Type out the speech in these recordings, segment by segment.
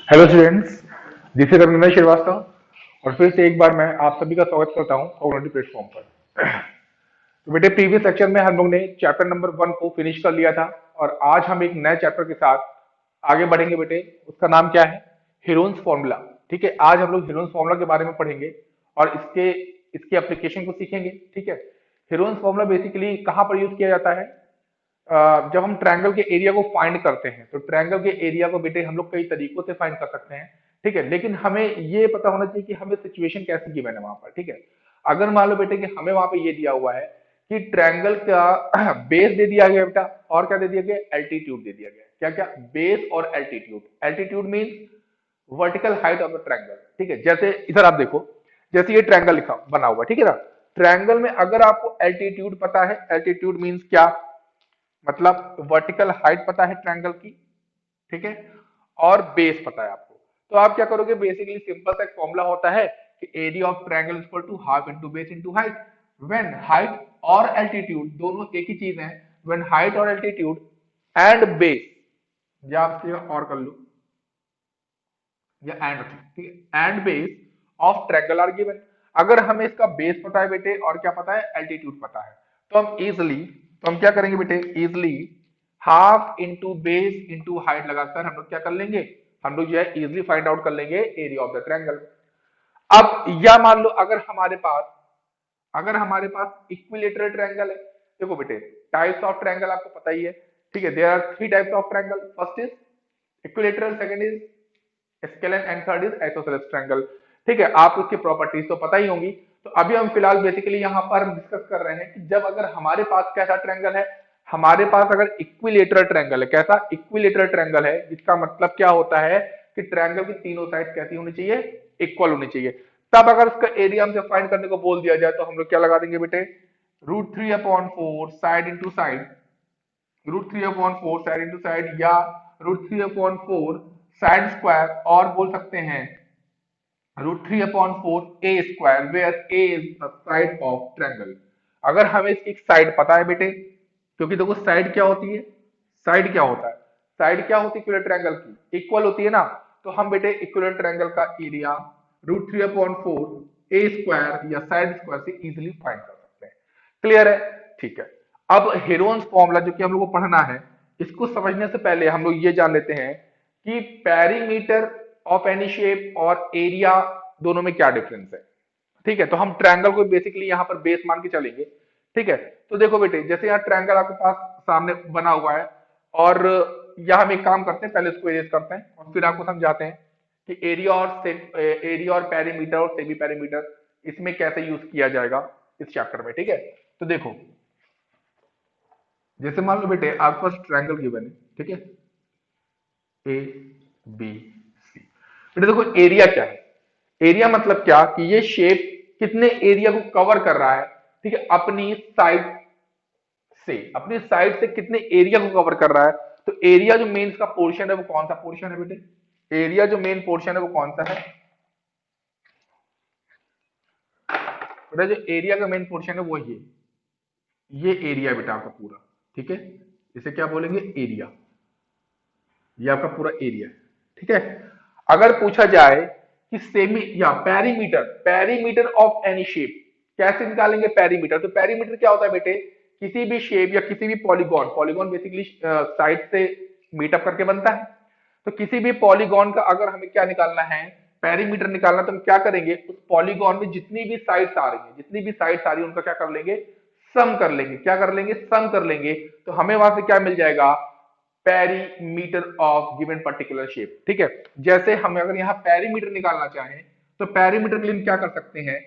Hello students, this is Ravindra Shrivastava और फिर से एक बार मैं आप सभी का स्वागत करता हूं कॉग्निटिव प्लेटफॉर्म पर। तो बेटे प्रीवियस लेक्चर में हम लोग ने चैप्टर नंबर 1 को फिनिश कर लिया था और आज हम एक नए चैप्टर के साथ आगे बढ़ेंगे बेटे। उसका नाम क्या है? Heron's formula. ठीक है, आज हम लोग हीरोन्स फॉर्मूला के बारे में पढ़ेंगे और इसके इसके एप्लीकेशन को सीखेंगे। ठीक है, हीरोन्स फॉर्मूला बेसिकली कहाँ पर यूज किया जाता है? जब हम ट्रायंगल के एरिया को फाइंड करते हैं तो ट्रायंगल के एरिया को बेटे हम लोग कई तरीकों से फाइंड कर सकते हैं। ठीक है, लेकिन हमें ये पता होना चाहिए कि हमें सिचुएशन कैसी गिवन है वहां पर। ठीक है, अगर मान लो बेटे कि हमें वहां पे ये दिया हुआ है कि ट्रायंगल का बेस दे दिया गया बेटा, और क्या दे दिया गया? एल्टीट्यूड दे दिया गया। क्या क्या? बेस और altitude. Altitude mean vertical height of the triangle. ठीक है, जैसे इधर आप देखो, जैसे ये ट्रायंगल लिखा बना हुआ है, ठीक है ना। ट्रायंगल में अगर आपको एल्टीट्यूड पता है, एल्टीट्यूड मीन्स क्या? मतलब वर्टिकल हाइट पता है ट्रायंगल की, ठीक है, और बेस पता है आपको। तो आप क्या करोगे? बेसिकली सिंपल सा एक फॉर्मूला होता है कि area of triangle equal to half into base into height. When height और एल्टीट्यूड दोनों एक ही चीज है, व्हेन हाइट और एल्टीट्यूड एंड बेस, या आप इसे और कर लो या एंड, ठीक है, and base of triangle are given. अगर हमें इसका बेस पता है बेटे और क्या पता है? एल्टीट्यूड पता है, तो हम क्या करेंगे बेटे? Easily half into base into height लगाकर हम लोग क्या कर लेंगे? हम लोग जो है इजिली फाइंड आउट कर लेंगे एरिया ऑफ द ट्रायंगल। अब या मान लो अगर हमारे पास इक्विलेटरल ट्रायंगल है। देखो बेटे, टाइप्स ऑफ ट्रायंगल आपको पता ही है। ठीक है, there are three types of triangle. First is equilateral, second is scalene and third is isosceles triangle. ठीक है, आप उसकी प्रॉपर्टीज तो पता ही होंगी। तो अभी हम फिलहाल बेसिकली यहाँ पर हम डिस्कस कर रहे हैं कि जब अगर हमारे पास कैसा ट्रायंगल है, हमारे पास अगर इक्विलेटरल ट्रायंगल है। कैसा? इक्विलेटरल ट्रायंगल है, जिसका मतलब क्या होता है कि ट्रायंगल की तीनों साइड कैसी होनी चाहिए? इक्वल होनी चाहिए। तब अगर उसका एरिया हमसे फाइंड करने को बोल दिया जाए तो हम लोग क्या लगा देंगे बेटे? √3/4 side into side, √3/4 side into side, या √3/4 साइड स्क्वायर, और बोल सकते हैं √3/4 a square, where a is the side of triangle. अगर हमें इसकी साइड पता है बेटे, क्योंकि देखो साइड क्या होती है? साइड क्या होता है? साइड क्या होती है इक्विलेटरल ट्रायंगल की? इक्वल होती है ना। तो हम बेटे इक्विलेटरल ट्रायंगल का एरिया √3/4 a स्क्वायर या साइड स्क्वायर से इजिली फाइंड कर सकते हैं। क्लियर है? ठीक है। अब हेरोन्स फॉर्मूला जो कि हम लोग को पढ़ना है, इसको समझने से पहले हम लोग ये जान लेते हैं कि पेरीमीटर ऑफ एनी शेप और एरिया दोनों में क्या डिफरेंस है। ठीक है, तो हम ट्रायंगल को बेसिकली यहाँ पर बेस मान के चलेंगे। ठीक है, तो देखो बेटे, जैसे यहाँ ट्रायंगल आपके पास सामने बना हुआ है, और यहाँ हम एक काम करते हैं, पहले इसको इरेज करते हैं और फिर आपको समझाते हैं कि एरिया और पेरीमीटर और सेमी पेरीमीटर इसमें कैसे यूज किया जाएगा इस चैप्टर में। ठीक है, तो देखो, जैसे मान लो बेटे आपके पास ट्रायंगल गिवन है, ठीक है, ए बी सी। बेटे देखो एरिया क्या है? एरिया मतलब क्या कि ये शेप कितने एरिया को कवर कर रहा है। ठीक है, अपनी साइड से कितने एरिया को कवर कर रहा है। तो एरिया जो मेन इसका पोर्शन है वो कौन सा पोर्शन है बेटे? एरिया जो मेन पोर्शन है वो कौन सा है बेटा? जो एरिया का मेन पोर्शन है वो ये एरिया बेटा आपका पूरा। ठीक है, इसे क्या बोलेंगे? एरिया। ये आपका पूरा एरिया है। ठीक है, अगर पूछा जाए कि सेमी या perimeter, perimeter of any shape कैसे निकालेंगे? पेरीमीटर, तो पेरीमीटर क्या होता है बेटे? किसी भी शेप या किसी भी पॉलीगॉन, पॉलीगॉन बेसिकली साइड से मीटअप करके बनता है। तो किसी भी पॉलीगॉन का अगर हमें क्या निकालना है? पेरीमीटर निकालना, तो हम क्या करेंगे? उस पॉलीगॉन में जितनी भी साइड्स आ रही है, जितनी भी साइड्स आ रही है उनका क्या कर लेंगे? सम कर लेंगे। क्या कर लेंगे? सम कर लेंगे। तो हमें वहां से क्या मिल जाएगा? Perimeter of given particular shape. ठीक है, जैसे हम अगर यहाँ पेरीमीटर निकालना चाहें तो पेरीमीटर के लिए हम क्या कर सकते हैं?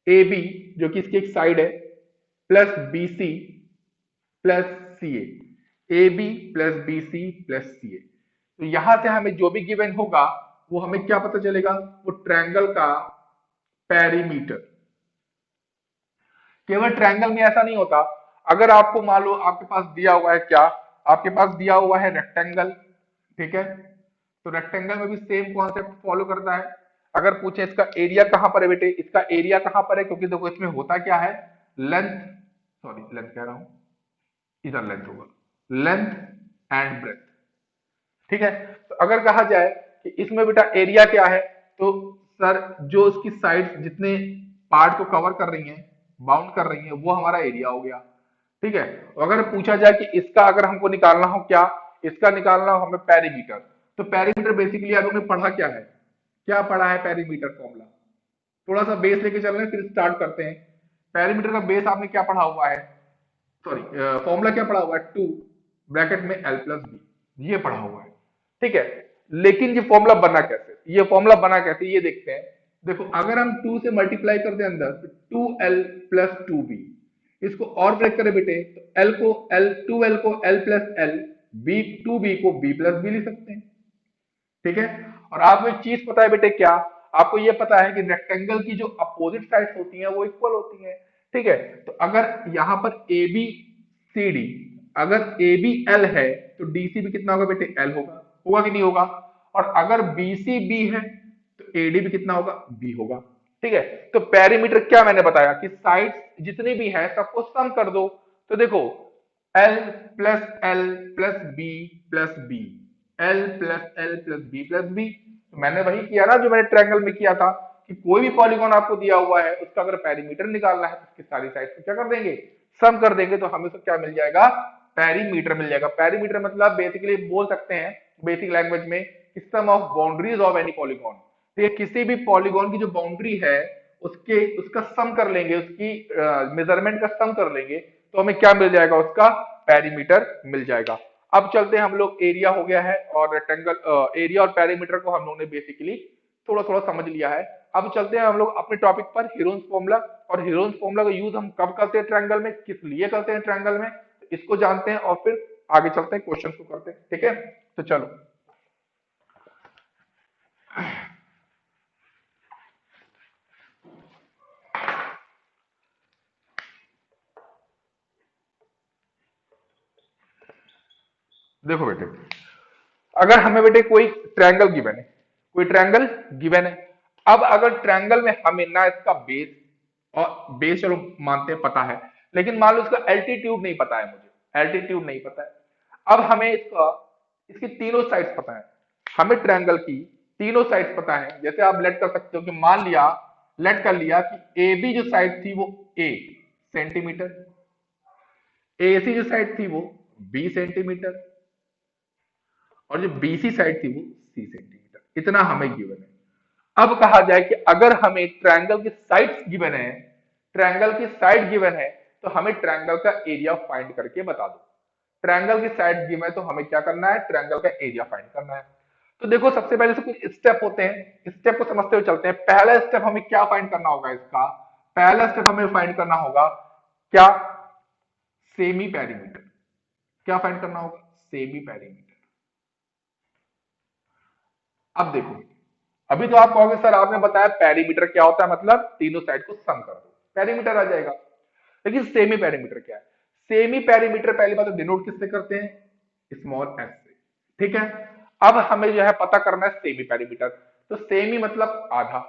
ए बी, जो कि इसकी एक साइड है, plus B C plus C A B plus B C plus C A. तो यहां से हमें जो भी गिवन होगा वो हमें क्या पता चलेगा? वो ट्रायंगल का पेरीमीटर। केवल ट्रायंगल में ऐसा नहीं होता। अगर आपको मान लो आपके पास दिया हुआ है क्या? आपके पास दिया हुआ है रेक्टेंगल। ठीक है, तो रेक्टेंगल में भी सेम कॉन्सेप्ट फॉलो करता है। अगर पूछे इसका एरिया कहां पर है बेटे, इसका एरिया कहां पर है, क्योंकि देखो इसमें होता क्या है? लेंथ, सॉरी लेंथ कह रहा हूं, इधर लेंथ होगा, लेंथ एंड ब्रेथ। ठीक है, तो अगर कहा जाए कि इसमें बेटा एरिया क्या है, तो सर जो उसकी साइड जितने पार्ट को कवर कर रही हैं, बाउंड कर रही हैं, वो हमारा एरिया हो गया। ठीक है। तो अगर पूछा जाए कि इसका अगर हमको निकालना हो क्या, इसका निकालना हो हमें पेरीमीटर, तो पेरीमीटर बेसिकली आप लोगों ने पढ़ा क्या है, क्या पढ़ा है पेरीमीटर फॉर्मूला, थोड़ा सा बेस लेके चल रहे हैं फिर स्टार्ट करते हैं। पेरीमीटर का बेस आपने क्या पढ़ा हुआ है, सॉरी फॉर्मूला क्या पढ़ा हुआ है, 2 ब्रैकेट में एल प्लस बी, ये पढ़ा हुआ है। ठीक है। लेकिन ये फॉर्मूला बना कैसे, ये फॉर्मूला बना कैसे ये देखते हैं। देखो अगर हम 2 से मल्टीप्लाई कर दें अंदर तो 2l प्लस 2b, इसको और ब्रेक करें बेटे तो l को l 2l को l plus l, b 2b को b प्लस b लिख सकते हैं। ठीक है। और आपको एक चीज पता है बेटे क्या, आपको ये पता है कि रेक्टेंगल की जो अपोजिट साइड्स होती हैं वो इक्वल होती हैं। ठीक है। तो अगर यहां पर ए बी सी डी, अगर ए बी एल है तो डी सी भी कितना होगा बेटे, एल होगा, होगा कि नहीं होगा। और अगर बी सी बी है तो ए डी भी कितना होगा, बी होगा। ठीक है। तो पेरीमीटर क्या मैंने बताया कि साइड्स जितनी भी है सबको सम कर दो। तो देखो l plus B plus b, l plus b, तो मैंने वही किया ना जो मैंने ट्रायंगल में किया था कि कोई भी पॉलीगॉन आपको दिया हुआ है उसका अगर पेरीमीटर निकालना है तो उसकी सारी साइड को क्या कर देंगे, सम कर देंगे, तो हमें तो क्या मिल जाएगा, पेरीमीटर मिल जाएगा। पेरीमीटर मतलब बेसिकली बोल सकते हैं बेसिक लैंग्वेज में sum of boundaries of any polygon. तो ये किसी भी पॉलीगॉन की जो बाउंड्री है उसके उसका सम कर लेंगे, उसकी मेजरमेंट का सम कर लेंगे, तो हमें क्या मिल जाएगा, उसका पेरीमीटर मिल जाएगा। अब चलते हैं हम लोग, एरिया हो गया है और रेक्टेंगल, एरिया और पेरीमीटर को हम लोगों ने बेसिकली थोड़ा थोड़ा समझ लिया है। अब चलते हैं हम लोग अपने टॉपिक पर, हीरोन्स फॉर्मूला। और हीरोन्स फॉर्मूला का यूज हम कब करते हैं ट्रायंगल में, किस लिए करते हैं ट्रायंगल में, तो इसको जानते हैं और फिर आगे चलते हैं क्वेश्चन को करते हैं। ठीक है। तो चलो देखो बेटे, अगर हमें बेटे कोई ट्रायंगल गिवन है, कोई ट्रायंगल गिवन है, अब अगर ट्रायंगल में हमें ना इसका बेस, और बेस चलो मानते हैं पता है, लेकिन मान लो इसका एल्टीट्यूड नहीं पता है, मुझे एल्टीट्यूड नहीं पता है। अब हमें इसका, इसकी तीनों साइड्स पता है, हमें ट्रायंगल की तीनों साइड्स पता है। जैसे आप लेट कर सकते हो कि मान लिया, लेट कर लिया कि ए बी जो साइड थी वो ए सेंटीमीटर, ए सी जो साइड थी वो बी सेंटीमीटर, और जो बीसी साइड थी वो सी सेंटीमीटर, इतना हमें गिवन है। अब कहा जाए कि अगर हमें ट्रायंगल की साइड्स गिवन है, ट्रायंगल की साइड गिवन है, तो हमें ट्रायंगल का एरिया फाइंड करके बता दो। ट्रायंगल की साइड गिवन है तो हमें क्या करना है, ट्रायंगल का एरिया फाइंड करना है। तो देखो सबसे पहले से कुछ स्टेप होते हैं, स्टेप को समझते हुए चलते हैं। पहला स्टेप हमें क्या फाइंड करना होगा, इसका पहला स्टेप हमें फाइंड करना होगा क्या, सेमी पेरीमीटर। क्या फाइंड करना होगा, सेमी पेरीमीटर। अब देखो, अभी तो आप कहोगे सर आपने बताया पेरीमीटर क्या होता है, मतलब तीनों साइड को सम कर दो पेरीमीटर आ जाएगा। लेकिन सेमी पेरीमीटर क्या है, सेमी पेरीमीटर पहली बात तो डिनोट किससे करते हैं, स्मॉल एस से। ठीक है। अब हमें जो है पता करना है सेमी पेरीमीटर, तो सेमी मतलब आधा,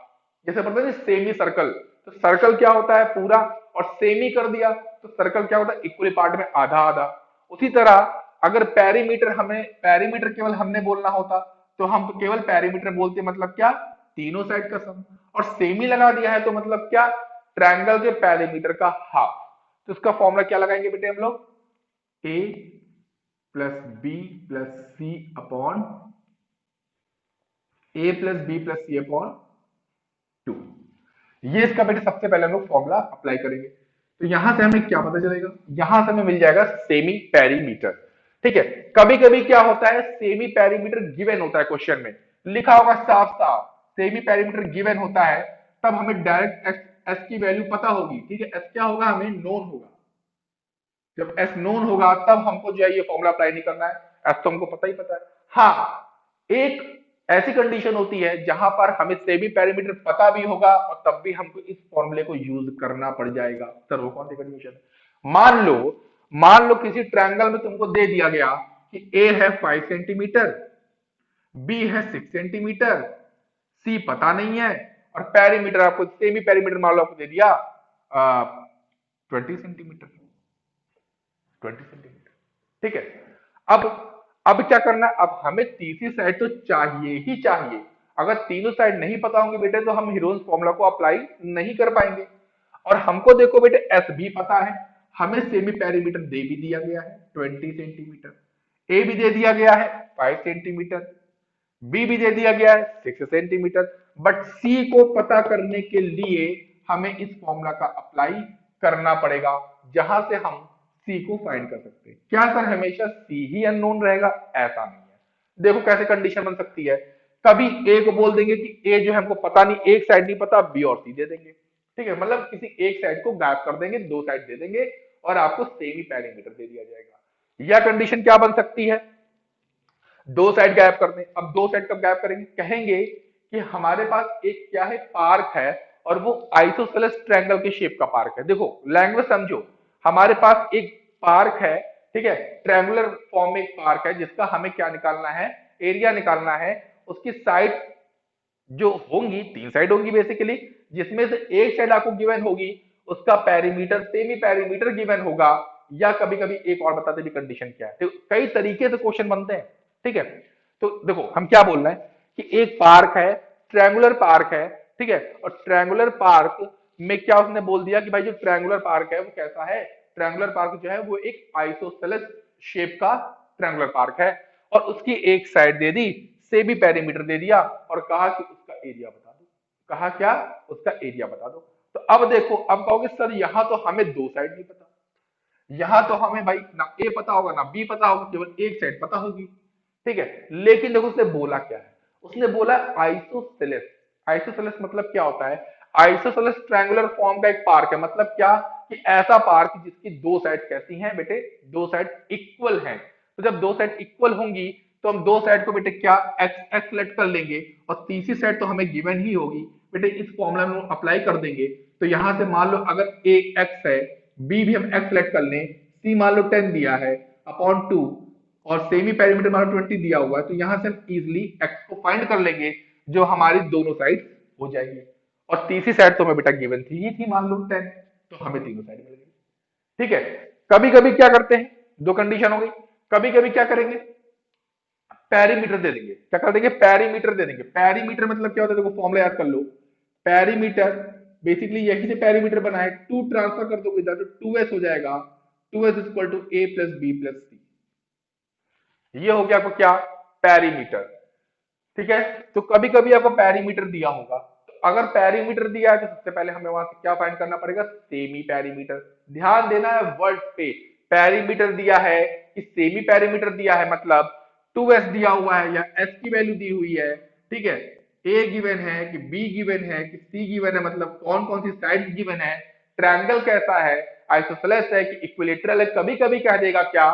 जैसे पता है सेमी सर्कल, तो सर्कल क्या होता है पूरा, और सेमी कर दिया तो सर्कल क्या होता है, इक्वली पार्ट में आधा आधा। उसी तरह अगर पेरीमीटर, हमें पेरीमीटर केवल हमने बोलना होता तो हम तो केवल पेरीमीटर बोलते, मतलब क्या, तीनों साइड का सम। और सेमी लगा दिया है तो मतलब क्या, ट्रायंगल के पेरीमीटर का हाफ। तो इसका फॉर्मूला क्या लगाएंगे बेटे हम लोग, ए plus B plus C upon, ए plus B plus C upon 2। ये इसका बेटे सबसे पहले हम लोग फॉर्मूला अप्लाई करेंगे। तो यहां से हमें क्या पता चलेगा, यहां से हमें मिल जाएगा सेमी पेरीमीटर। ठीक है। कभी कभी क्या होता है, सेमी पेरीमीटर गिवन होता है, क्वेश्चन में लिखा होगा साफ साफ सेमी पेरीमीटर गिवन होता है, तब हमें डायरेक्ट एस की वैल्यू पता होगी। ठीक है। एस क्या होगा, हमें नोन होगा। जब एस नोन होगा तब हमको जो है ये फॉर्मूला अप्लाई नहीं करना है, एस तो हमको पता ही पता है। हाँ, एक ऐसी कंडीशन होती है जहां पर हमें सेमी पैरामीटर पता भी होगा और तब भी हमको इस फॉर्मूले को यूज करना पड़ जाएगा। सर वो कौन सी कंडीशन है, मान लो किसी ट्रायंगल में तुमको दे दिया गया कि ए है 5 सेंटीमीटर, बी है 6 सेंटीमीटर, सी पता नहीं है, और पेरीमीटर आपको, सेमी पेरीमीटर मान लो आपको दे दिया 20 सेंटीमीटर, 20 सेंटीमीटर। ठीक है। अब अब क्या करना है, अब हमें तीसरी साइड तो चाहिए ही चाहिए। अगर तीनों साइड नहीं पता होंगे बेटे तो हम हीरोन्स फॉर्मूला को अप्लाई नहीं कर पाएंगे। और हमको देखो बेटे एस भी पता है, हमें सेमी पेरीमीटर दे भी दिया गया है 20 सेंटीमीटर, ए भी दे दिया गया है 5 सेंटीमीटर, बी भी दे दिया गया है 6 सेंटीमीटर। बट सी को पता करने के लिए हमें इस फॉर्मूला का अप्लाई करना पड़ेगा, जहां से हम सी को फाइंड कर सकते हैं। क्या सर हमेशा सी ही अननोन रहेगा? ऐसा नहीं है। देखो कैसे कंडीशन बन सकती है। कभी ए को बोल देंगे कि ए जो है हमको पता नहीं, एक साइड नहीं पता, बी और सी दे देंगे। ठीक है, मतलब किसी एक साइड को गायब कर देंगे, दो साइड दे देंगे और आपको सेमी पैरामीटर दे दिया जाएगा। या कंडीशन क्या बन सकती है, दो साइड गायब कर दें। अब दो साइड कब गायब करेंगे, कहेंगे कि हमारे पास एक क्या है, पार्क है, और वो आइसोसेलेस ट्रायंगल के शेप का पार्क है। देखो लैंग्वेज समझो, हमारे पास एक पार्क है, ठीक है, ट्रायंगुलर फॉर्म में एक पार्क है, जिसका हमें क्या निकालना है, एरिया निकालना है। उसकी साइड जो होंगी, तीन साइड होंगी बेसिकली, जिसमें से एक साइड आपको गिवन होगी, उसका पेरीमीटर सेमी पेरीमीटर गिवन होगा। या कभी कभी एक और बताते भी कंडीशन क्या है। तो कई तरीके से क्वेश्चन बनते हैं। ठीक है, तो देखो हम क्या बोल रहे हैं कि एक पार्क है, ट्रायंगुलर पार्क है, ठीक है, और ट्रायंगुलर पार्क में क्या उसने बोल दिया कि भाई जो ट्रायंगुलर पार्क है वो कैसा है, ट्रायंगुलर पार्क जो है वो एक आइसोसेलेस शेप का ट्रायंगुलर पार्क है, और उसकी एक साइड दे दी, सेमी पेरीमीटर दे दिया, और कहा कि उसका एरिया बता दो। कहा क्या, उसका एरिया बता दो। तो अब देखो, अब कहोगे सर यहां तो हमें दो साइड नहीं पता, यहां तो हमें भाई ना ए पता होगा ना बी पता होगा, केवल एक साइड पता होगी। ठीक है, लेकिन देखो उसने बोला क्या है, उसने बोला आइसोसेलेस। आइसोसेलेस मतलब क्या होता है, आइसोसेलेस ट्रायंगुलर फॉर्म का एक पार्क है। मतलब क्या, कि ऐसा पार्क जिसकी दो साइड कैसी हैं बेटे, दो साइड इक्वल हैं। तो जब दो साइड इक्वल होंगी तो हम दो साइड को बेटे क्या, एक्स एक्स सेलेक्ट कर लेंगे, और तीसरी साइड तो हमें गिवन ही होगी बेटे, इस फॉर्मूला में अप्लाई कर देंगे। तो यहां से मान लो अगर ए एक्स है, बी भी हम एक्स सेलेक्ट कर लें, सी मान लो 10 दिया है अपॉन 2, और सेमी पेरीमीटर मान लो 20 दिया हुआ है, तो यहां से हम इजिली एक्स को फाइंड कर लेंगे, जो हमारी दोनों साइड हो जाएगी। और तीसरी साइड तो हमें बेटा गिवन थी ही थी, मान लो 10, तो हमें तीनों साइड मिल गई। ठीक है, कभी कभी क्या करते हैं, दो कंडीशन हो गई, कभी कभी क्या करेंगे, पेरीमीटर दे देंगे। क्या कर देंगे, पेरीमीटर दे देंगे। पेरीमीटर मतलब क्या होता है, देखो फॉर्मूला याद कर लो। पेरीमीटर बेसिकली यही से पेरीमीटर बना है, टू ट्रांसफर कर दोगे इधर तो 2s हो जाएगा, 2s equal to a plus B plus C. ये हो गया आपको क्या, पेरीमीटर। ठीक है, तो कभी कभी आपको पेरीमीटर दिया होगा, तो अगर पेरीमीटर दिया है तो सबसे पहले हमें वहां से क्या फाइंड करना पड़ेगा, सेमी पेरीमीटर। ध्यान देना है वर्ड पे, पेरीमीटर दिया है कि सेमी पेरीमीटर दिया है, मतलब 2s दिया हुआ है या s की वैल्यू दी हुई है। ठीक है, a गिवन है कि b गिवन है कि c गिवन है, मतलब कौन कौन सी साइड गिवन है, ट्रायंगल कैसा है, आइसोसेलेस है कि इक्विलेटरल है। कभी कभी कह देगा क्या,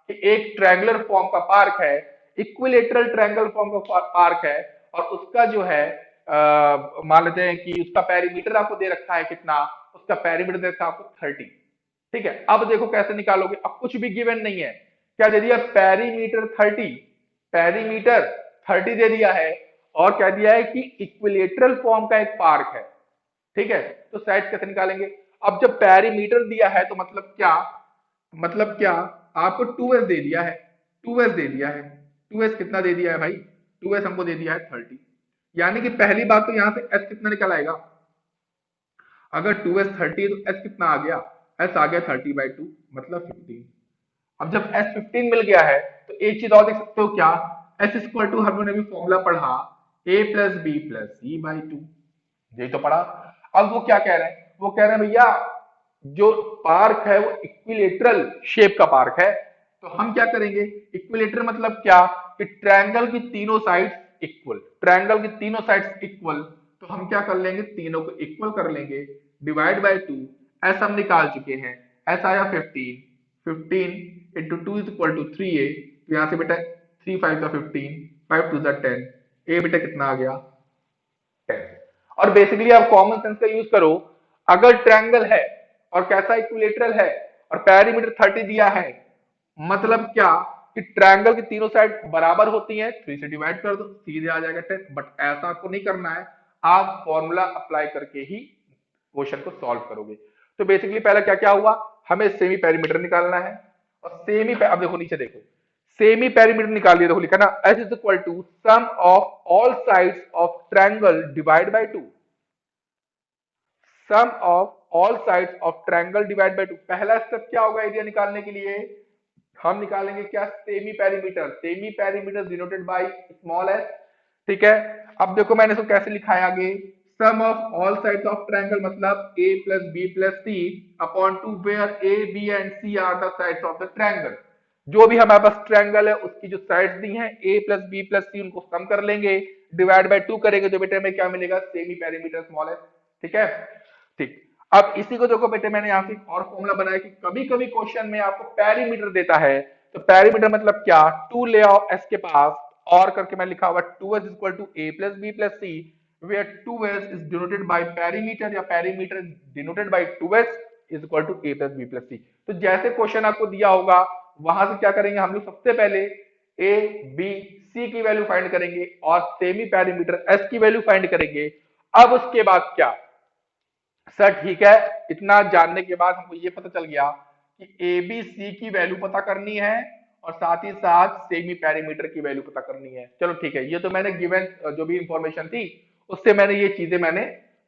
कि एक ट्रायंगुलर फॉर्म का पार्क है, इक्विलेटरल ट्रायंगल फॉर्म का पार्क है, और उसका जो है मान लेते हैं कि उसका पेरीमीटर आपको दे रखा है कितना, उसका पेरीमीटर दे रखा है आपको 30। ठीक है, अब देखो कैसे निकालोगे, अब कुछ भी गिवन नहीं है, क्या दे दिया, पेरीमीटर 30, पेरीमीटर 30 दे दिया है, और कह दिया है कि इक्विलेटरल फॉर्म का एक पार्क है। ठीक है, तो साइड कैसे निकालेंगे, अब जब पेरीमीटर दिया है तो मतलब क्या, मतलब क्या, आपको 2s दे दिया है, 2s दे दिया है, 2s कितना दे दिया है भाई, 2s हमको दे दिया है 30। यानी कि पहली बात तो यहां से s कितना निकल आएगा, अगर 2s 30 है तो s कितना आ गया, s आ गया 30/2 मतलब 15। अब जब s 15 मिल गया है तो एक चीज और देख सकते हो क्या, s इक्वल टू हम लोगों ने भी फॉर्मूला पढ़ा, a plus B plus c by two, यही तो पढ़ा। अब वो क्या कह रहे हैं, वो कह रहे हैं भैया जो पार्क है वो इक्विलेटरल शेप का पार्क है। तो हम क्या करेंगे, इक्विलेटर मतलब क्या, कि ट्रायंगल की तीनों साइड्स इक्वल, ट्रायंगल की तीनों साइड्स इक्वल, तो हम क्या कर लेंगे, तीनों को इक्वल कर लेंगे, डिवाइड बाय 2। ऐसा हम निकाल चुके हैं, ऐसा आया 15, 15 into 2 is equal to 3a, तो यहां से बेटा 3 5 का 15, 5 2 10, a बेटा कितना आ गया 10। और बेसिकली आप कॉमन सेंस का यूज करो, अगर ट्रायंगल है और कैसा इक्विलेटरल है और पेरीमीटर 30 दिया है, मतलब क्या, कि ट्रायंगल की तीनों साइड बराबर होती हैं, 3 से डिवाइड कर दो सीधे आ जाएगा 10। बट ऐसा आपको नहीं करना है, आप फॉर्मूला अप्लाई करके ही क्वेश्चन को सॉल्व करोगे। तो बेसिकली पहला क्या क्या हुआ, हमें सेमी पेरीमीटर निकालना है, और अब देखो नीचे देखो, सेमी पेरीमीटर निकाल लिया, देखो लिखा ना, h is equal to sum of all sides of triangle divide by two. Sum of all sides of triangle divide by two. पहला स्टेप क्या होगा एरिया निकालने के लिए, हम निकालेंगे क्या, semi perimeter. Semi perimeter denoted by small s. ठीक है, अब देखो मैंने इसको कैसे लिखा है आगे, sum of all sides of triangle मतलब a plus B plus C upon two where A B and C are the sides of the triangle. जो भी हमारे पास ट्रायंगल है उसकी जो साइड्स दी हैं a प्लस बी प्लस सी, उनको सम कर लेंगे, डिवाइड बाय टू करेंगे तो बेटे हमें क्या मिलेगा, सेमी पेरीमीटर स्मॉल एस। ठीक है, ठीक। अब इसी को देखो बेटे मैंने यहाँ पे और फॉर्मूला बनाया कि कभी कभी क्वेश्चन में आपको पेरीमीटर देता है, तो पेरीमीटर मतलब क्या, टू ले आओ एस के पास और करके मैं लिखा हुआ 2s equal to a plus B plus C, where 2s is denoted by perimeter या perimeter denoted by 2s is equal to a plus B plus C. तो जैसे क्वेश्चन आपको दिया होगा वहां से क्या करेंगे हम लोग, सबसे पहले a b c की वैल्यू फाइंड करेंगे और सेमी पेरीमीटर s की वैल्यू फाइंड करेंगे। अब उसके बाद क्या, सर ठीक है, इतना जानने के बाद हमको ये पता चल गया कि ए बी सी की वैल्यू पता करनी है और साथ ही साथ सेमी पेरीमीटर की वैल्यू पता करनी है। चलो ठीक है, ये तो मैंने गिवन जो भी इंफॉर्मेशन थी उससे मैंने ये चीजें मैंने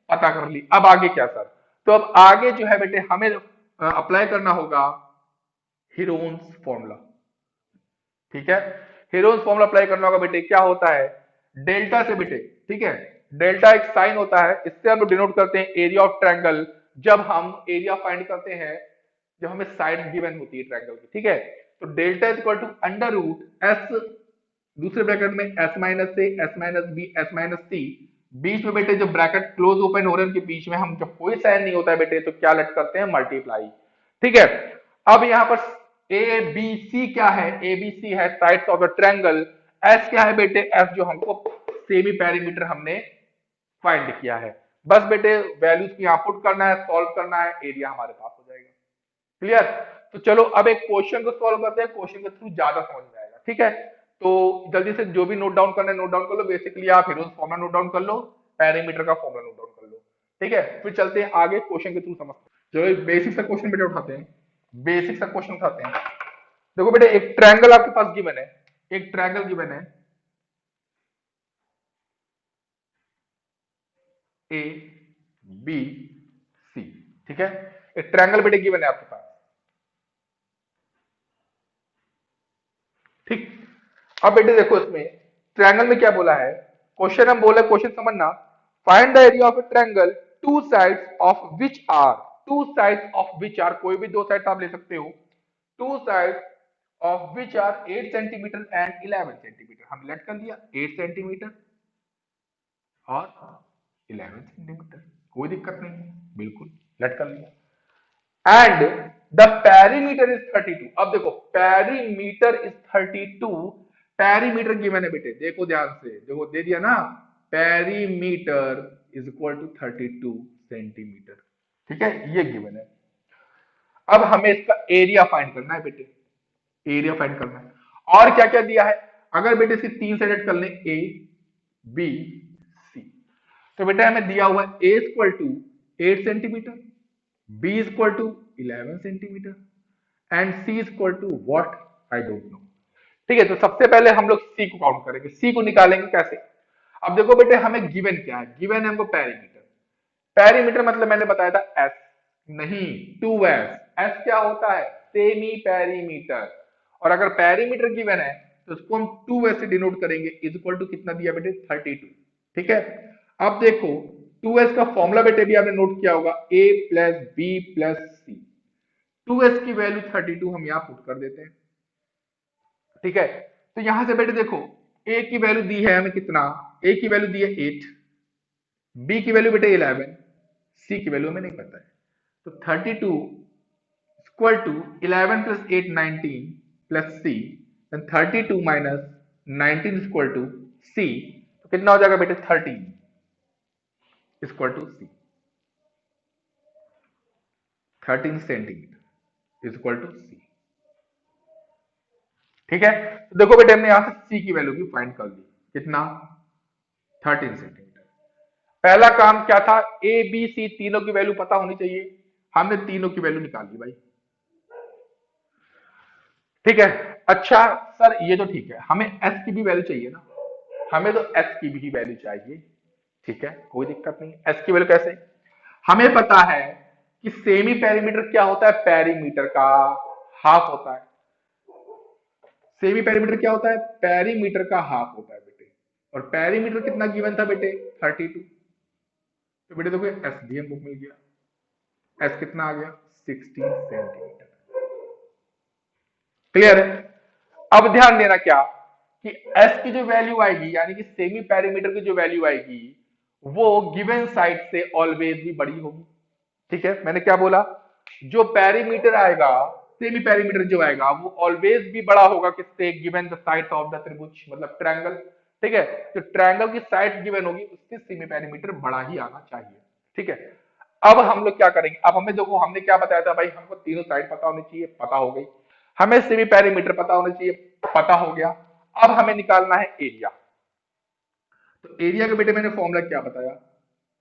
पता कर ली। अब आगे क्या सर, तो अब आगे जो है बेटे हमें अप्लाई करना होगा हीरोन्स फॉर्मूला। ठीक है, हीरोन्स फॉर्मूला अप्लाई करना होगा बेटे। क्या होता है, डेल्टा से बेटे, ठीक है, डेल्टा एक साइन होता है, इससे हम लोग डिनोट करते हैं एरिया ऑफ ट्रायंगल। जब हम एरिया फाइंड करते हैं, जब हमें साइड गिवन होती है ट्रायंगल की, ठीक है, तो delta is equal to under root S, दूसरे ब्रैकेट में S minus A S minus B S minus C, बीच में बेटे जो ब्रैकेट क्लोज ओपन हो रहे हैं उनके बीच में हम, जब कोई साइन नहीं होता है बेटे तो क्या लेट करते हैं, मल्टीप्लाई। ठीक है, अब यहां पर ए बी सी क्या है, ए बी सी है sides of the triangle, S क्या है बेटे, एस जो हमको सेमी पेरीमीटर हमने फाइंड किया है। बस बेटे वैल्यूज को यहां पुट करना है, सॉल्व करना है, एरिया हमारे पास हो जाएगा। क्लियर, तो चलो अब एक क्वेश्चन को सॉल्व करते हैं, क्वेश्चन के थ्रू ज्यादा समझ में आएगा। ठीक है, तो जल्दी से जो भी नोट डाउन करना है नोट डाउन कर लो। बेसिकली आप हीरोज फॉर्मूला नोट डाउन कर लो, पैरामीटर का फॉर्मूला नोट डाउन कर लो। ठीक है, फिर चलते हैं आगे क्वेश्चन के थ्रू समझते हैं। चलो बेसिक सा क्वेश्चन बेटे उठाते हैं, बेसिक सा क्वेश्चन उठाते हैं। देखो बेटे एक ट्रायंगल आपके पास गिवन है, एक ट्रायंगल गिवन है ए बी सी। ठीक है, एक ट्रायंगल बेटे गिवन है आपके पास। ठीक, अब बेटे देखो इसमें ट्रायंगल में क्या बोला है, क्वेश्चन हम बोले, क्वेश्चन समझना, find the area of a triangle two sides of which are, two sides of which are, कोई भी दो साइड आप ले सकते हो, two sides of which are 8 centimetre and 11 centimetre. हम लेट कर दिया 8 सेंटीमीटर और 11 सेंटीमीटर, कोई दिक्कत नहीं है, बिल्कुल लेट कर लिया। And the perimeter is 32। अब देखो पेरीमीटर इज 32, पेरीमीटर गिवन है बेटे, देखो ध्यान से, देखो दे दिया ना, perimeter is equal to 32 centimetre. ठीक है, ये गिवन है। अब हमें इसका एरिया फाइंड करना है बेटे, एरिया फाइंड करना है। और क्या क्या दिया है, अगर बेटे इसकी तीन साइड कर लें, ए बी सी, तो बेटा हमें दिया हुआ है A equal to 8 centimetre, b is equal to 11 centimetre and c is equal to what, I don't know। ठीक है, तो सबसे पहले हम लोग c को काउंट करेंगे, c को निकालेंगे कैसे। अब देखो बेटे हमें गिवन क्या है, गिवन है हमको पेरीमीटर। पेरीमीटर मतलब मैंने बताया था s, नहीं 2s। s क्या होता है, सेमी पेरीमीटर। और अगर पेरीमीटर गिवन है तो उसको हम 2s से डिनोट करेंगे, इज इक्वल टू कितना दिया बेटे 32। ठीक है, अब देखो 2s का फॉर्मूला बेटे भी आपने नोट किया होगा, a plus B plus c. 2s की वैल्यू 32 हम यहां पुट कर देते हैं। ठीक है, तो यहां से बेटे देखो a की वैल्यू दी है हमें कितना, a की वैल्यू दी है 8, b की वैल्यू बेटे 11, c की वैल्यू हमें नहीं पता है। तो 32 equal to 11 plus 8 19 plus c, then 32 minus 19 equal to c, तो कितना हो जाएगा बेटे 13 equal to C, 13 centimetre is equal to C. ठीक है, तो देखो बेटे हमने यहां से सी की वैल्यू भी फाइंड कर दी, कितना 13 सेंटीमीटर। पहला काम क्या था, ए बी सी तीनों की वैल्यू पता होनी चाहिए, हमने तीनों की वैल्यू निकाल दी भाई। ठीक है, अच्छा सर, ये तो ठीक है, हमें एस की भी वैल्यू चाहिए ना, हमें तो एस की भी वैल्यू चाहिए। ठीक है, कोई दिक्कत नहीं। एस की वैल्यू कैसे? हमें पता है कि सेमी पेरीमीटर क्या होता है, पेरीमीटर का हाफ होता है। सेमी पेरीमीटर क्या होता है, पेरीमीटर का हाफ होता है बेटे। और पेरीमीटर कितना गिवन था बेटे, 32। तो बेटे देखो एस भी हमको मिल गया। एस कितना आ गया, 16 सेंटीमीटर। क्लियर है? अब ध्यान देना क्या, कि एस की जो वैल्यू आएगी, यानी कि सेमी पेरीमीटर की जो वैल्यू आएगी, वो गिवन साइड से ऑलवेज भी बड़ी होगी। ठीक है, मैंने क्या बोला, जो पेरीमीटर आएगा, सेमी पेरीमीटर जो आएगा, वो ऑलवेज भी बड़ा होगा किससे, given the side of the त्रिभुज, मतलब ट्रायंगल। ठीक है, तो ट्रायंगल की साइड गिवन होगी, उससे सेमी पेरीमीटर बड़ा ही आना चाहिए। ठीक है, अब हम लोग क्या करेंगे, अब हमें देखो, हमने क्या बताया था भाई, हमको तीनों साइड पता होनी चाहिए, पता हो गई। हमें सेमी पेरीमीटर पता होना चाहिए, पता हो गया। अब हमें निकालना है एरिया। तो एरिया के बेटे मैंने फॉर्मूला क्या बताया,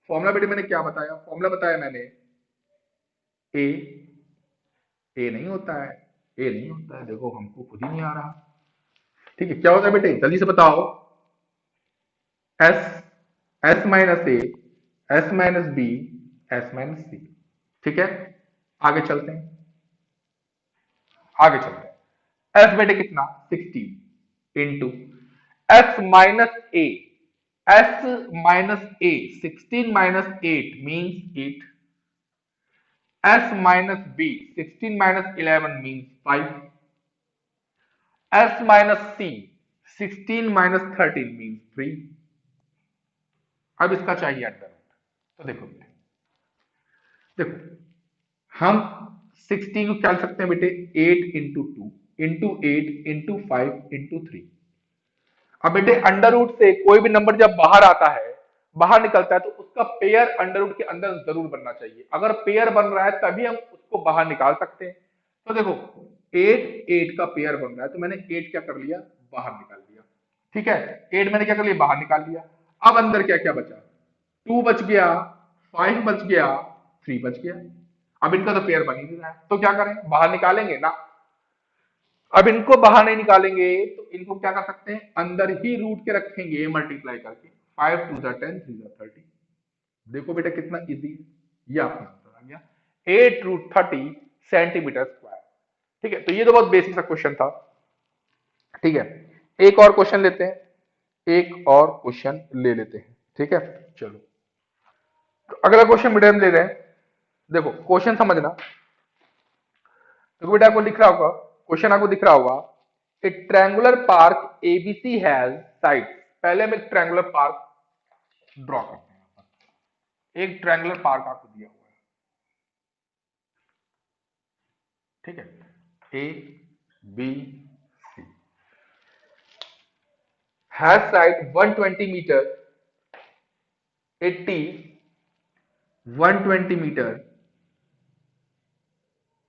फॉर्मूला बेटे मैंने क्या बताया, फॉर्मूला बताया मैंने, ए, ए नहीं होता है, ए नहीं होता है, देखो हमको खुद ही नहीं आ रहा। ठीक है, क्या होता है बेटे, जल्दी से बताओ। S, S minus A, S minus B, S minus C. ठीक है, आगे चलते हैं, आगे चलते हैं। एस बेटे कितना, 16 into S minus A, S minus A, 16 minus 8 means 8। S minus B, 16 minus 11 means 5. S minus C, 16 minus 13 means 3. अब इसका चाहिए अंडर रूट। तो देखो बेटे, देखो हम 16 को क्या लिख सकते हैं बेटे, 8 इंटू 2 इंटू 8 इंटू 5 इंटू 3। अब बेटे अंडर रूट से कोई भी नंबर जब बाहर आता है, बाहर निकलता है, तो उसका पेयर अंडर रूट के अंदर जरूर बनना चाहिए। अगर पेयर बन रहा है तभी हम उसको बाहर निकाल सकते हैं। तो देखो 8 8 का पेयर बन रहा है, तो मैंने 8 क्या कर लिया, बाहर निकाल लिया। ठीक है, 8 मैंने क्या कर लिया, बाहर निकाल लिया। अब अंदर क्या क्या बचा, 2 बच गया, 5 बच गया, 3 बच गया। अब इनका तो पेयर बन ही नहीं रहा है, तो क्या करें, बाहर निकालेंगे ना। अब इनको बाहर नहीं निकालेंगे, तो इनको क्या कर सकते हैं, अंदर ही रूट के रखेंगे मल्टीप्लाई करके। 5 टू द 10, 3 द 30। देखो बेटा कितना इजी है, ये आपका आंसर आ गया, 8 रूट 30 सेंटीमीटर स्क्वायर। ठीक है, तो ये तो बहुत बेसिक सा क्वेश्चन था। ठीक है, एक और क्वेश्चन लेते हैं, एक और क्वेश्चन ले लेते हैं। ठीक है, चलो, तो अगला क्वेश्चन बेटा हम ले रहे हैं। देखो क्वेश्चन समझना, तो बेटा आपको दिख रहा होगा, क्वेश्चन आपको दिख रहा होगा, a triangular park ABC has sides. पहले हम एक ट्रायंगुलर पार्क ड्रॉ करते हैं। एक ट्रायंगुलर पार्क आपको दिया हुआ है, ठीक है, a b c, has side 120 metre, 80, 120 metre,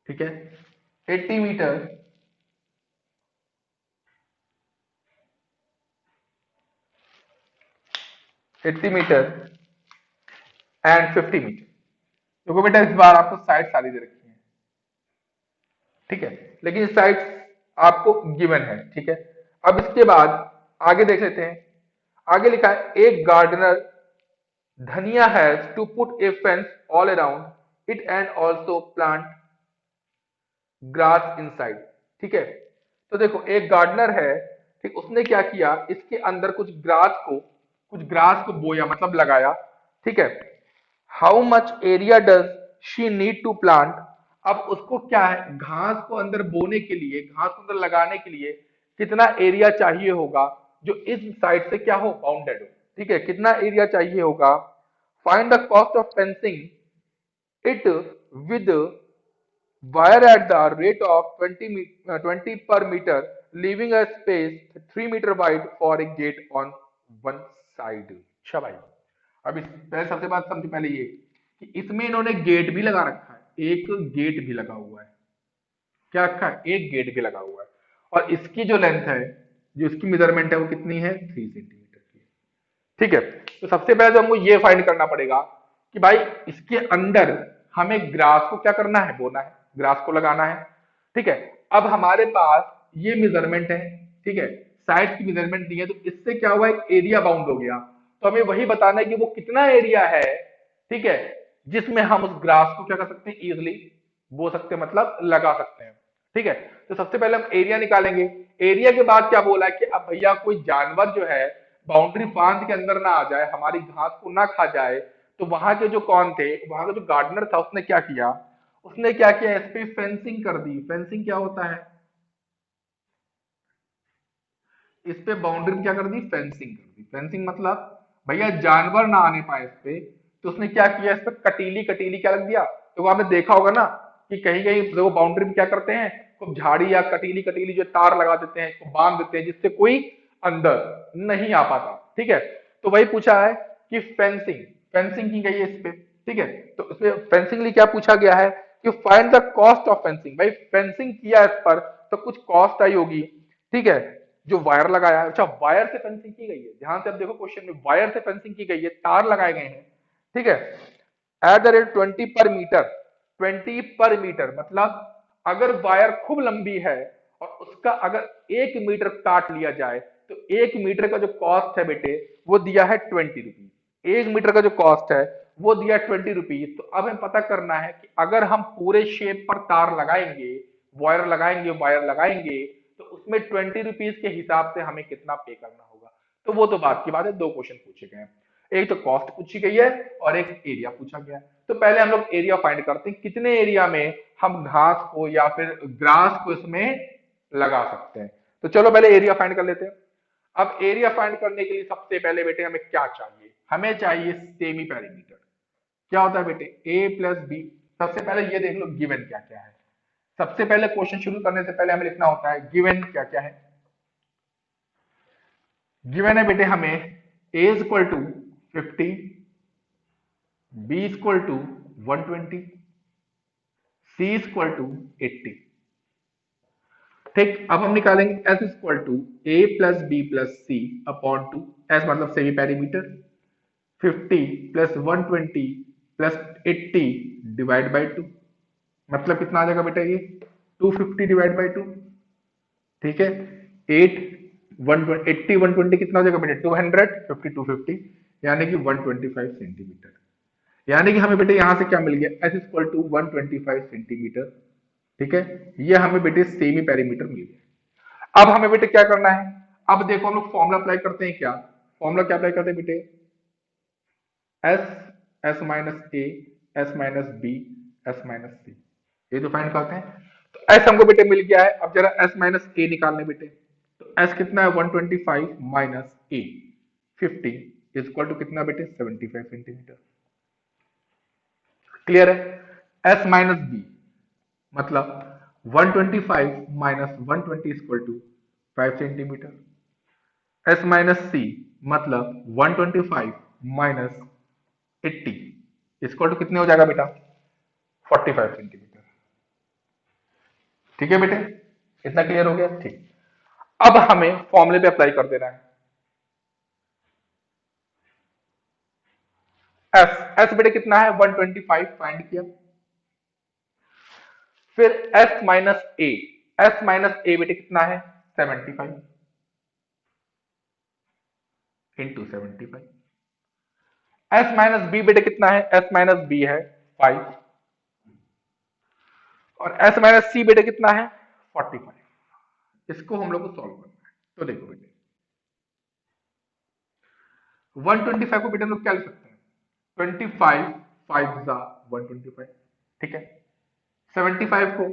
ठीक है, 80 मीटर, 80 मीटर एंड 50 मीटर। देखो बेटा इस बार आपको साइड सारी दे रखी है, ठीक है, लेकिन साइड आपको गिवन है। ठीक है, अब इसके बाद आगे देख लेते हैं। आगे लिखा है, एक gardener Dhaniya has to put a fence all around it and also plant grass inside. ठीक है, तो देखो एक गार्डनर है, ठीक, उसने क्या किया, इसके अंदर कुछ ग्रास को बोया, मतलब लगाया। ठीक है, how much area does she need to plant. अब उसको क्या है, घास को अंदर बोने के लिए, घास को अंदर लगाने के लिए कितना एरिया चाहिए होगा, जो इस साइड से क्या हो, बाउंडेड हो। ठीक है, कितना एरिया चाहिए होगा, find the cost of fencing it with wire at the rate of 20 per meter, leaving a space 3 meter wide for a gate on one side। अच्छा भाई, अब इस पहले सबसे बात समझो, पहले ये कि इसमें इन्होंने गेट भी लगा रखा है, एक गेट भी लगा हुआ है। क्या रखा है, एक गेट भी लगा हुआ है। और इसकी जो लेंथ है, जो इसकी मेजरमेंट है, वो कितनी है, 3 सेंटीमीटर की। ठीक है, तो सबसे पहले तो हमको ये फाइंड करना पड़ेगा कि भाई इसके अंदर हमें ग्रास को क्या करना है, बोना है, ग्रास को लगाना है। ठीक है, अब हमारे पास ये मेजरमेंट है, ठीक है, साइड की मेजरमेंट दी है, तो इससे क्या हुआ, एक एरिया बाउंड हो गया। तो हमें वही बताना है कि वो कितना एरिया है, ठीक है, जिसमें हम उस ग्राफ को क्या कर सकते हैं, इजिली बो सकते हैं, मतलब लगा सकते हैं, ठीक है। तो सबसे पहले हम एरिया निकालेंगे। एरिया के बाद क्या बोला है कि अब भैया कोई जानवर जो है बाउंड्री फांद के अंदर ना आ जाए, हमारी घास को ना खा जाए। तो वहां के जो कौन थे, वहां का जो गार्डनर था, उसने क्या किया, उसने क्या किया, इस पे फेंसिंग कर दी। फेंसिंग क्या होता है, इस पे बाउंड्री में क्या कर दी, फेंसिंग कर दी। फेंसिंग मतलब भैया जानवर ना आने पाए इस पे। तो उसने क्या किया, इस पे कटीली कटीली क्या लग दिया। तो आपने देखा होगा ना कि कहीं कहीं देखो बाउंड्री में क्या करते हैं, खूब झाड़ी या कटीली कटीली जो तार लगा देते हैं, इसको बांध देते हैं, जिससे कोई अंदर नहीं आ पाता, ठीक है। तो वही पूछा है कि फेंसिंग, फेंसिंग की गई है इस पे, ठीक है। तो इसमें फेंसिंग लिए क्या पूछा गया है कि find the cost of fencing. भाई फेंसिंग किया इस पर तो कुछ कॉस्ट आई होगी, ठीक है। जो वायर लगाया है, अच्छा वायर से फेंसिंग की गई है, ध्यान से अब देखो क्वेश्चन में, वायर से फेंसिंग की गई है, तार लगाए गए हैं, ठीक है। एट द रेट 20 पर मीटर, 20 पर मीटर मतलब अगर वायर खूब लंबी है और उसका अगर 1 मीटर काट लिया जाए, तो 1 मीटर का जो कॉस्ट है बेटे, वो दिया है 20 रुपीज। 1 मीटर का जो कॉस्ट है वो दिया 20 रुपीज। तो अब हमें पता करना है कि अगर हम पूरे शेप पर तार लगाएंगे, वायर लगाएंगे, तो उसमें 20 रुपीज के हिसाब से हमें कितना पे करना होगा। तो वो तो बात की बात है, दो क्वेश्चन पूछे गए हैं, एक तो कॉस्ट पूछी गई है और एक एरिया पूछा गया है। तो पहले हम लोग एरिया फाइंड करते हैं, कितने एरिया में हम घास को या फिर ग्रास को इसमें लगा सकते हैं। तो चलो पहले एरिया फाइंड कर लेते हैं। अब एरिया फाइंड करने के लिए सबसे पहले बेटे हमें क्या चाहिए, हमें चाहिए सेमी पेरीमीटर। क्या होता है बेटे, ए प्लस बी। सबसे पहले ये देख लो गिवन क्या क्या है। सबसे पहले क्वेश्चन शुरू करने से पहले हमें लिखना होता है गिवन क्या क्या है। गिवन है बेटे हमें A is equal to 50, B is equal to 120, C is equal to 80। ठीक, अब हम निकालेंगे S is equal to A plus B plus C upon two, S मतलब semi perimeter, 50 plus 120 plus 80 divide by two, मतलब कितना आ जाएगा बेटा ये 250 डिवाइड बाई टू, ठीक है। 8 180 120 कितना हो जाएगा बेटे 200, 50 250 यानी कि 125 सेंटीमीटर। यानी कि हमें बेटे यहां से क्या मिल गया, एस इक्वल टू 125 सेंटीमीटर, ठीक है। ये हमें बेटे सेमी पेरीमीटर मिल गया। अब हमें बेटे क्या करना है, अब देखो हम लोग फॉर्मूला अप्लाई करते हैं, क्या फॉर्मूला क्या अप्लाई करते हैं बेटे, S, S minus A, S minus B, S minus C, ये तो फाइंड करते हैं। तो एस हमको बेटे मिल गया है, अब जरा एस माइनस ए निकालने बेटे। तो एस कितना है 125 minus A 50 is equal to कितना बेटे 75 सेंटीमीटर। क्लियर है। एस माइनस बी मतलब 125 minus 120 equal to 5 centimetre. S minus C मतलब 125 माइनस 80 इक्वल टू कितने हो जाएगा बेटा 45 सेंटीमीटर। ठीक है बेटे, इतना क्लियर हो गया, ठीक। अब हमें फॉर्मूले पे अप्लाई कर देना है। एस, एस बेटे कितना है 125 फाइंड किया। फिर S minus A, S minus ए बेटे कितना है 75 इंटू 75। एस माइनस बी बेटे कितना है, एस माइनस बी है 5 और एस माइनस सी बेटे कितना है 45। इसको हम लोग को सॉल्व करना है। तो देखो बेटे 125 को बेटे हम लोग क्या लिख सकते हैं, 25 5 जा 125, ठीक है। 75 को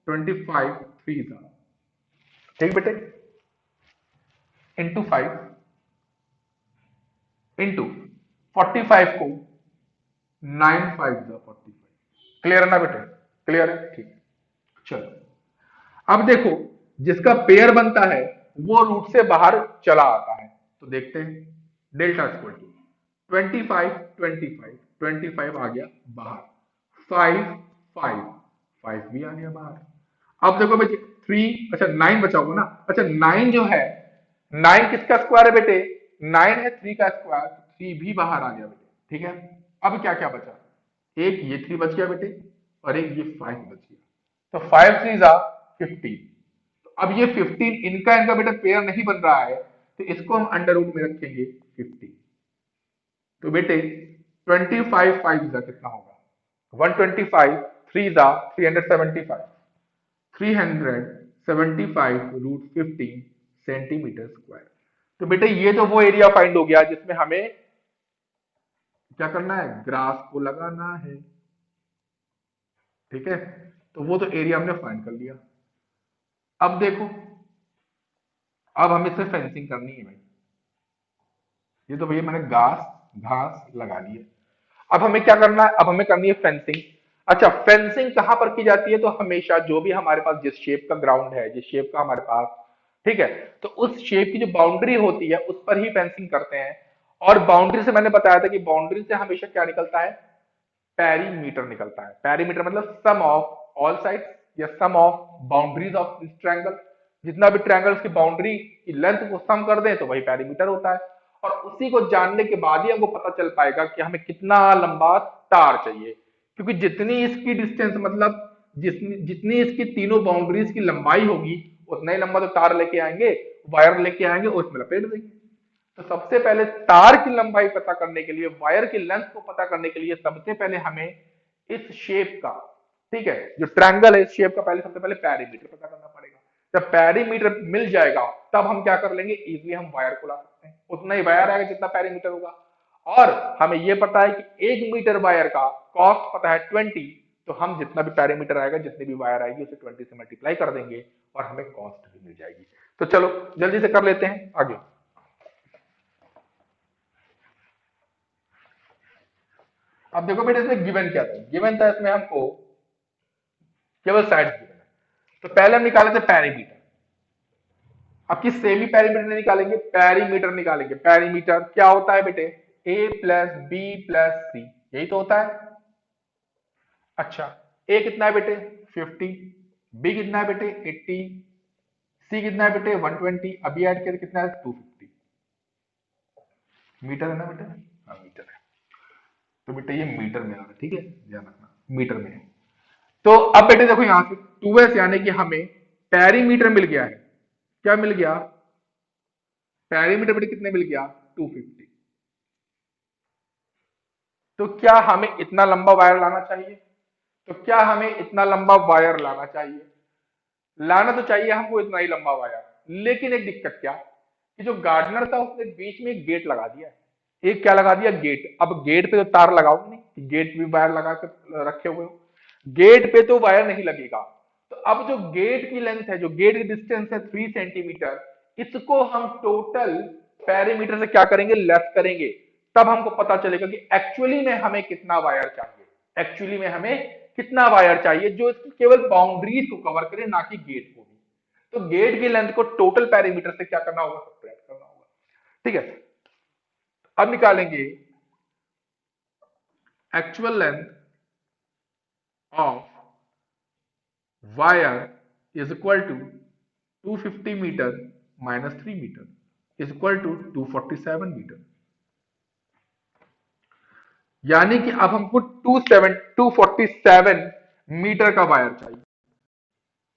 25 3 जा, ठीक बेटे, इंटू 5 इंटू 45 को 9 5 जा 45। क्लियर है ना बेटे, क्लियर है, ठीक। चलो अब देखो जिसका पेयर बनता है वो रूट से बाहर चला आता है। तो देखते हैं डेल्टा इक्वल टू 25 25 25 आ गया बाहर, 5 5 5 भी आ गया बाहर। अब देखो बेटे 3, अच्छा 9 बचा होगा ना, अच्छा 9 जो है 9 किसका स्क्वायर है बेटे, 9 है 3 का स्क्वायर, 3 भी बाहर आ गया बेटे, ठीक है। अब क्या क्या बचा, एक ये 3 बच गया बेटे और एक ये 5 बच गया। तो 5 3 जा 15। तो अब ये 15 इनका बेटा पेयर नहीं बन रहा है, तो इसको हम अंडर रूट में रखेंगे 50। तो बेटे 25 5 जा कितना होगा, 125, 3 जा 375, 375 रूट 15 सेंटीमीटर स्क्वायर। तो बेटे ये तो वो एरिया फाइंड हो गया जिसमें हमें क्या करना है, ग्राफ को लगाना है। ठीक है, तो वो तो एरिया हमने फाइंड कर लिया। अब देखो, अब हमें इससे फेंसिंग करनी है भाई। ये तो भैया मैंने घास घास लगा दी है। अब हमें क्या करना है, अब हमें करनी है फेंसिंग। अच्छा, फेंसिंग कहां पर की जाती है, तो हमेशा जो भी हमारे पास जिस शेप का ग्राउंड है, जिस शेप का हमारे पास, ठीक है, तो उस शेप की जो बाउंड्री होती है उस पर ही फेंसिंग करते हैं। और बाउंड्री से मैंने बताया था कि बाउंड्री से हमेशा क्या निकलता है, पेरीमीटर निकलता है। पेरीमीटर मतलब सम ऑफ ऑल साइड्स या sum of boundaries of this triangle. जितना भी ट्रायंगल की बाउंड्री की लेंथ को सम कर दें तो वही पेरीमीटर होता है। और उसी को जानने के बाद ही हमको पता चल पाएगा कि हमें कितना लंबा तार चाहिए, क्योंकि जितनी इसकी डिस्टेंस मतलब जितनी जितनी इसकी तीनों बाउंड्रीज की लंबाई होगी उतना ही लंबा तो तार लेके आएंगे, वायर लेके आएंगे और उसमें लपेट देंगे। तो सबसे पहले तार की लंबाई पता करने के लिए, वायर की लेंथ को पता करने के लिए सबसे पहले हमें इस शेप का, ठीक है, जो ट्रायंगल है इस शेप का पहले सबसे पहले पेरीमीटर पता करना पड़ेगा। जब पेरीमीटर मिल जाएगा तब हम क्या कर लेंगे, इजीली हम वायर को ला सकते हैं। उतना ही वायर आएगा जितना पेरीमीटर होगा। और हमें यह पता है कि 1 मीटर वायर का कॉस्ट पता है 20, तो हम जितना भी पेरीमीटर आएगा, जितनी भी वायर आएगी उसे 20 से मल्टीप्लाई कर देंगे और हमें कॉस्ट भी मिल जाएगी। तो चलो जल्दी से कर लेते हैं आगे। अब देखो बेटे इसमें गिवन क्या था, गिवन था इसमें हमको केवल साइड गिवन है। तो पहले हम निकाले थे पेरीमीटर। अब किस सेमी पेरीमीटर नहीं निकालेंगे, पेरीमीटर निकालेंगे। पेरीमीटर क्या होता है बेटे, ए प्लस बी प्लस सी, यही तो होता है। अच्छा, ए कितना है बेटे 50, बी कितना है बेटे 80, सी कितना है बेटे 120, अभी ऐड करके कितना है 250। मीटर है ना बेटे, हाँ मीटर है। तो बेटे ये मीटर में आ रहा है, ठीक है, ध्यान रखना मीटर में है। तो अब बेटे देखो यहां से 2s यानी कि हमें पेरीमीटर मिल गया है। क्या मिल गया, पेरीमीटर बेटे कितने मिल गया 250। तो क्या हमें इतना लंबा वायर लाना चाहिए, तो क्या हमें इतना लंबा वायर लाना चाहिए, लाना तो चाहिए हमको इतना ही लंबा वायर। लेकिन एक दिक्कत क्या, कि जो गार्डनर था उसने बीच में एक गेट लगा दिया है। एक क्या लगा दिया, गेट। अब गेट पे तो तार लगाओ नहीं, गेट भी वायर लगा के रखे हुए हो, गेट पे तो वायर नहीं लगेगा। तो अब जो गेट की लेंथ है, जो गेट की डिस्टेंस है 3 सेंटीमीटर, इसको हम टोटल पेरीमीटर से क्या करेंगे, लेस करेंगे। तब हमको पता चलेगा कि एक्चुअली में हमें कितना वायर चाहिए, एक्चुअली में हमें कितना वायर चाहिए जो इसकी केवल बाउंड्रीज को कवर करे, ना कि गेट को भी। तो गेट की लेंथ को टोटल पेरीमीटर से क्या करना होगा, सब्ट्रैक्ट करना होगा। ठीक है, अब निकालेंगे actual length of wire is equal to 250 metre minus 3 metre is equal to 247 metre. यानी कि अब हमको 247 मीटर का वायर चाहिए,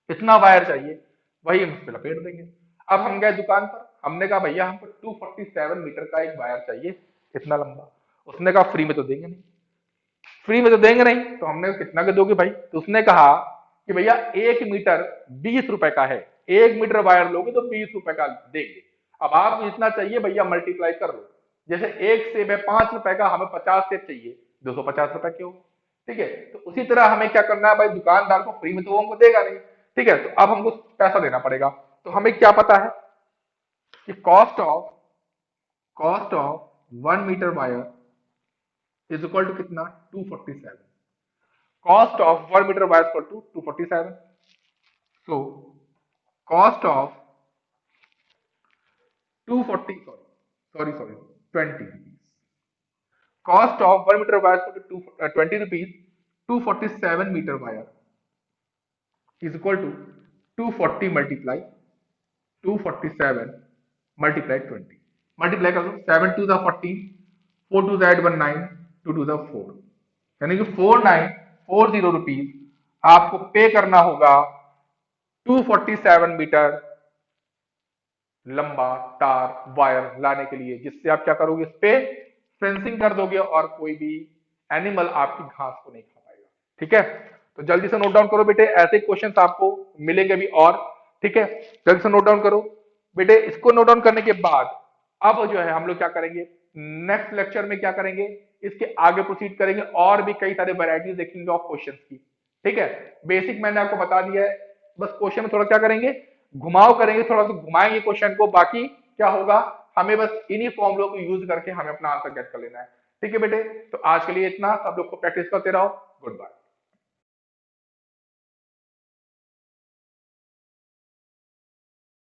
इतना वायर चाहिए, वही हम इस पे लपेट देंगे। अब हम गए दुकान पर, हमने कहा भैया हमको 247 मीटर का एक वायर चाहिए, इतना लंबा। उसने कहा फ्री में तो देंगे नहीं, फ्री में तो देंगे नहीं। तो हमने कहा, कितना के दोगे भाई, तो उसने कहा कि भैया 1 मीटर 20 रुपए का है, 1 मीटर वायर लोगे तो 20 रुपए का देंगे। अब आप जितना चाहिए भैया मल्टीप्लाई कर लो। जैसे एक सेब है 5 रुपए का, हमें 50 सेब चाहिए, 250 रुपए के हो। ठीक है, तो उसी तरह हमें क्या करना है भाई, दुकानदार को फ्री में तो वो हमको देगा नहीं। ठीक है, तो अब हमको पैसा देना पड़ेगा। तो हमें क्या पता है कि cost of 1 metre wire is equal to कितना, 247। Cost of 1 metre wire equal to 247। So cost of 240, sorry sorry sorry 20 rupees. Cost of 1 metre wire equal to 20 rupees. 247 metre wire is equal to 240 multiply 247 multiply 20। Multiply कर दो, 7 two the 14, 4 two the 19, 2 two the 4, यानी कि 4940 rupees आपको पे करना होगा 247 metre लंबा तार वायर लाने के लिए, जिससे आप क्या करोगे, इस पे फेंसिंग कर दोगे और कोई भी एनिमल आपकी घास को नहीं खा पाएगा। ठीक है, तो जल्दी से नोट डाउन करो बेटे, ऐसे क्वेश्चंस आपको मिलेंगे भी और। ठीक है, जल्दी से नोट डाउन करो बेटे। इसको नोट डाउन करने के बाद अब जो है हम लोग क्या करेंगे, नेक्स्ट लेक्चर में क्या करेंगे, इसके आगे प्रोसीड करेंगे और भी कई सारे वैरायटीज देखेंगे ऑफ क्वेश्चंस की। ठीक है, बेसिक मैंने आपको बता दिया है, बस क्वेश्चन में थोड़ा क्या करेंगे, घुमाव करेंगे, थोड़ा सा घुमाएंगे क्वेश्चन को, बाकी क्या होगा, हमें बस इन्हीं फॉर्मुलों को यूज करके हमें अपना आंसर गेट कर लेना है। ठीक है बेटे, तो आज के लिए इतना, सब लोग को प्रैक्टिस करते रहो। Good bye.